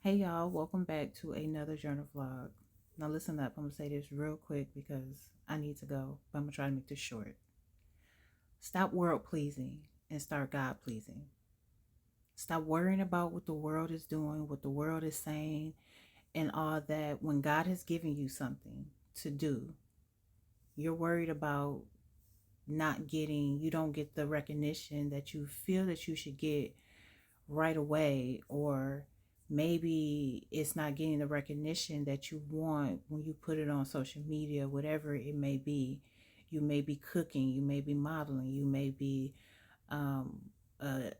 Hey y'all, welcome back to another journal vlog. Now listen up, I'm gonna say this real quick because I need to go, but I'm gonna try to make this short. Stop world pleasing and start God pleasing. Stop worrying about what the world is doing, what the world is saying, and all that. When God has given you something to do, you're worried about you don't get the recognition that you feel that you should get right away, or maybe it's not getting the recognition that you want when you put it on social media, whatever it may be. You may be cooking, you may be modeling, you may be um, uh,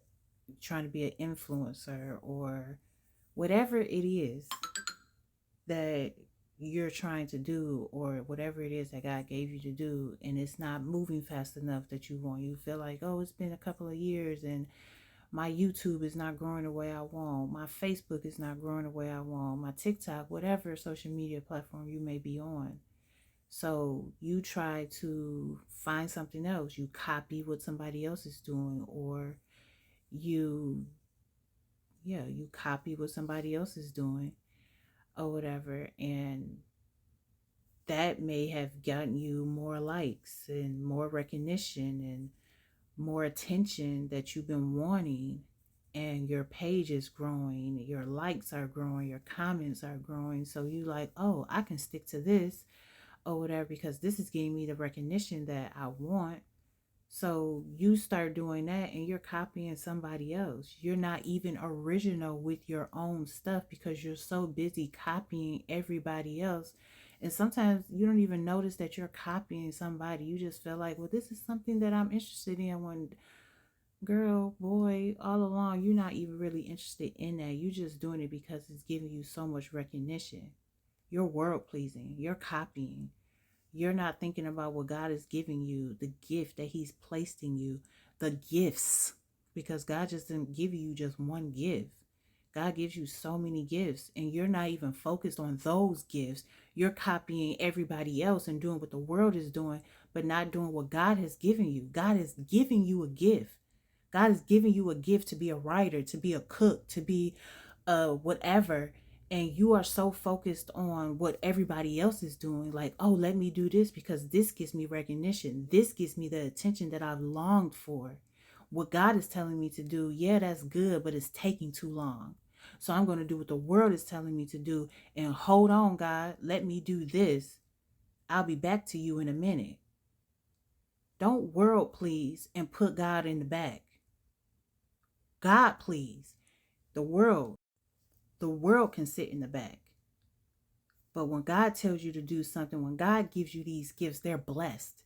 trying to be an influencer, or whatever it is that you're trying to do, or whatever it is that God gave you to do, and it's not moving fast enough that you want. You feel like, oh, it's been a couple of years and my YouTube is not growing the way I want. My Facebook is not growing the way I want. My TikTok, whatever social media platform you may be on. So you try to find something else. You copy what somebody else is doing, or you, you copy what somebody else is doing or whatever. And that may have gotten you more likes and more recognition and more attention that you've been wanting, and your page is growing, your likes are growing, your comments are growing. So you like, oh, I can stick to this or whatever because this is giving me the recognition that I want. So you start doing that and you're copying somebody else. You're not even original with your own stuff because you're so busy copying everybody else. And sometimes you don't even notice that you're copying somebody. You just feel like, well, this is something that I'm interested in. When girl, boy, all along, you're not even really interested in that. You're just doing it because it's giving you so much recognition. You're world pleasing. You're copying. You're not thinking about what God is giving you, the gift that He's placed in you, the gifts, because God just didn't give you just one gift. God gives you so many gifts, and you're not even focused on those gifts. You're copying everybody else and doing what the world is doing, but not doing what God has given you. God is giving you a gift. God is giving you a gift to be a writer, to be a cook, to be whatever. And you are so focused on what everybody else is doing, like, oh, let me do this because this gives me recognition. This gives me the attention that I've longed for. What God is telling me to do, yeah, that's good, but it's taking too long. So I'm going to do what the world is telling me to do. And hold on, God, let me do this. I'll be back to you in a minute. Don't world please and put God in the back. God please. The world, the world can sit in the back. But when God tells you to do something, when God gives you these gifts, they're blessed.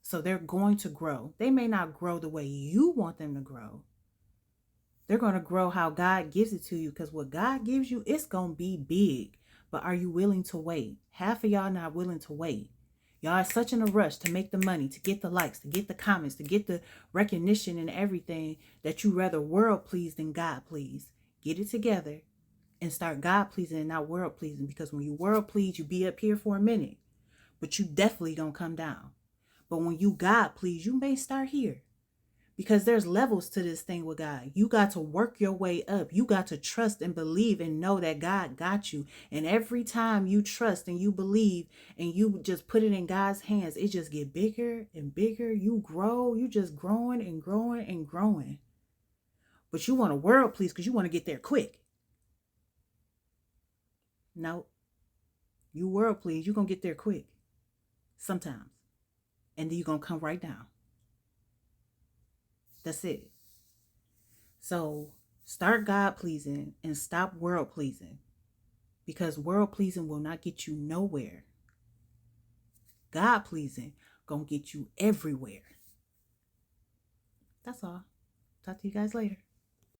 So they're going to grow. They may not grow the way you want them to grow. They're going to grow how God gives it to you, because what God gives you, it's going to be big. But are you willing to wait? Half of y'all not willing to wait. Y'all are such in a rush to make the money, to get the likes, to get the comments, to get the recognition and everything, that you rather world please than God please. Get it together and start God pleasing and not world pleasing. Because when you world please, you be up here for a minute, but you definitely don't come down. But when you God please, you may start here, because there's levels to this thing with God. You got to work your way up. You got to trust and believe and know that God got you. And every time you trust and you believe and you just put it in God's hands, it just get bigger and bigger. You grow. You just growing and growing and growing. But you want to world please because you want to get there quick. No, you world please, you're going to get there quick sometimes. And then you're going to come right down. That's it. So start God pleasing and stop world pleasing, because world pleasing will not get you nowhere. God pleasing gonna get you everywhere. That's all. Talk to you guys later.